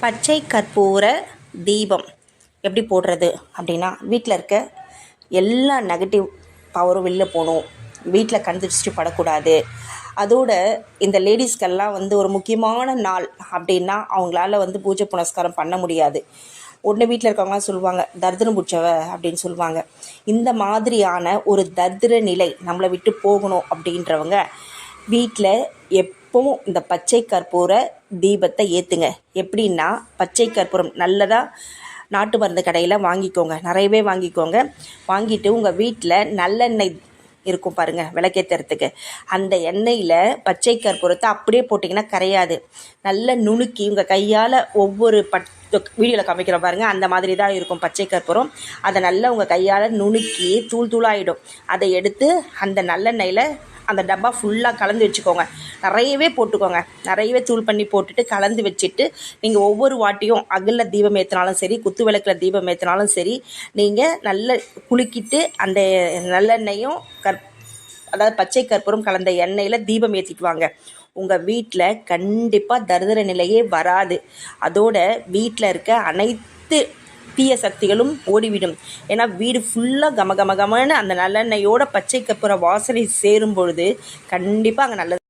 பச்சை கற்பூர தீபம் எப்படி போடுறது அப்படின்னா, வீட்டில் இருக்க எல்லா நெகட்டிவ் பவரும் வெளில போகணும், வீட்டில் கண் திருஷ்டி படக்கூடாது. அதோட இந்த லேடிஸ்க்கெல்லாம் ஒரு முக்கியமான நாள் அப்படின்னா அவங்களால பூஜை புனஸ்காரம் பண்ண முடியாது. உடனே வீட்டில் இருக்கவங்களாம் சொல்லுவாங்க, தரித்திரம் பிடிச்சவ அப்படின்னு சொல்லுவாங்க. இந்த மாதிரியான ஒரு தரித்திர நிலை நம்மளை விட்டு போகணும் அப்படின்றவங்க வீட்டில் எப்பவும் இந்த பச்சை கற்பூர தீபத்தை ஏற்றுங்க. எப்படின்னா, பச்சை கற்பூரம் நல்லதாக நாட்டு மருந்து கடையில் வாங்கிக்கோங்க, நிறையவே வாங்கிக்கோங்க. வாங்கிட்டு உங்கள் வீட்டில் நல்லெண்ணெய் இருக்கும் பாருங்கள், விளக்கேற்றுறதுக்கு, அந்த எண்ணெயில் பச்சை கற்பூரத்தை அப்படியே போட்டிங்கன்னா கரையாது. நல்லா நுணுக்கி உங்கள் கையால் ஒவ்வொரு வீடியோவில் காமிக்கிற பாருங்கள், அந்த மாதிரி தான் இருக்கும் பச்சை கற்பூரம். அதை நல்லா உங்கள் கையால் நுணுக்கி தூள் தூளாகிடும். அதை எடுத்து அந்த நல்லெண்ணெயில் அந்த டப்பா ஃபுல்லாக கலந்து வச்சுக்கோங்க. நிறையவே போட்டுக்கோங்க, நிறையவே தூள் பண்ணி போட்டுட்டு கலந்து வச்சுட்டு நீங்கள் ஒவ்வொரு வாட்டியும் அகலில் தீபம் ஏற்றினாலும் சரி, குத்து விளக்கில் தீபம் ஏற்றினாலும் சரி, நீங்கள் நல்ல குலுக்கிட்டு அந்த நல்லெண்ணெயும் அதாவது பச்சை கற்பூரம் கலந்த எண்ணெயில் தீபம் ஏற்றிட்டு வாங்க. உங்கள் வீட்டில் கண்டிப்பாக தரித்திர நிலையே வராது. அதோட வீட்டில் இருக்க அனைத்து தீய சக்திகளும் ஓடிவிடும். ஏன்னா வீடு ஃபுல்லாக கம கம கமன்னு அந்த நல்லெண்ணெயோட பச்சை கற்பூர வாசனை சேரும் பொழுது கண்டிப்பாக அங்கே நல்லது